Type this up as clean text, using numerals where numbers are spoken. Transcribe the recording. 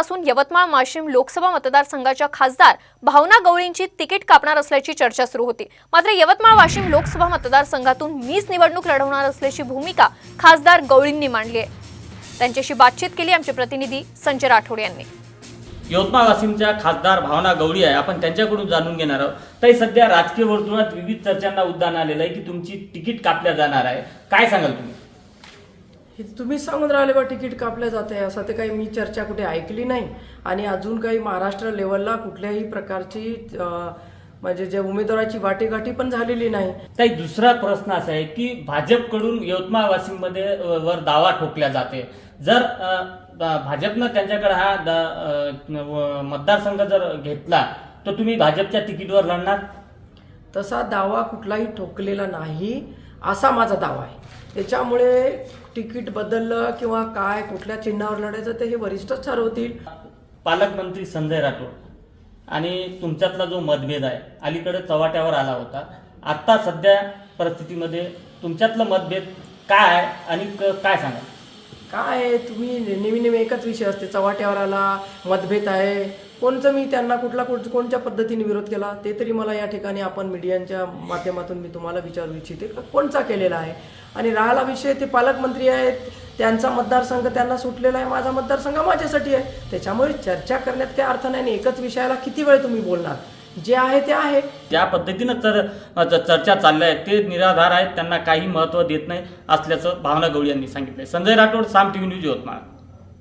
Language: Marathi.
उद्यापासून यवतमाळ वाशिम लोकसभा मतदारसंघाच्या खासदार भावना गवळींची तिकीट कापणार असल्याची चर्चा सुरू होती। मात्र यवतमाळ वाशिम लोकसभा मतदारसंघातून मीच निवडणूक लढवणार असल्याची भूमिका खासदार गवळींनी मांडली आहे। त्यांच्याशी बातचीत केली आमचे प्रतिनिधी संजय राठोड यांनी। यवतमाळ वाशिमच्या खासदार भावना गवळी आहे, आपण त्यांच्याकडून जाणून घेणार आहोत। ताई, सध्या राजकीय वर्तुळात विविध चर्चांना उद्यान आलेलं आहे की तुमची तिकीट कापल्या जाणार आहे, काय सांगाल तुम्ही? हे तुम्ही सांगून राहिले बा तिकीट कापलं जाते असं ते काही मी चर्चा कुठे ऐकली नाही आणि अजून काही महाराष्ट्र लेवलला कुठल्याही प्रकारची म्हणजे जे उमेदवाराची वाटेघाटी पण झालेली नाही। ताई, दुसरा प्रश्न असा आहे की भाजपकडून यवतमाळ वाशिममध्ये वर दावा ठोकला जाते। जर भाजपनं त्यांच्याकडे हा मतदारसंघ जर घेतला तर तुम्ही भाजपच्या तिकीटवर लढणार? तसा दावा कुठलाही ठोकलेला नाही असा माझा दावा आहे। त्याच्यामुळे तिकीट बदललं किंवा काय कुठल्या चिन्हावर लढायचं ते हे वरिष्ठच ठरवतील। पालकमंत्री संजय राठोड आणि तुमच्यातला जो मतभेद आहे अलीकडे चव्हाट्यावर आला होता, आता सध्या परिस्थितीमध्ये तुमच्यातलं मतभेद काय आहे आणि काय सांगा? काय तुम्ही नेहमी एकच विषय असते, चव्हाट्यावर आला, मतभेद आहे, कोणचं मी त्यांना कोणत्या पद्धतीने विरोध केला ते तरी मला या ठिकाणी आपण मीडियाच्या माध्यमातून मी तुम्हाला विचारू इच्छिते कोणचा केलेला आहे। आणि राहिला विषय ते पालकमंत्री आहेत, त्यांचा मतदारसंघ त्यांना सुटलेला आहे, माझा मतदारसंघ माझ्यासाठी आहे, त्याच्यामुळे चर्चा करण्यात काही अर्थ नाही। एकच विषयाला किती वेळ तुम्ही बोलणार? जे आहे ते आहे। ज्या पद्धतीनं चर्चा चालल्या आहेत ते निराधार आहेत, त्यांना काही महत्त्व देत नाही असल्याचं भावना गवळी यांनी सांगितलंय। संजय राठोड, साम टीव्ही न्यूज, यवतमाळ।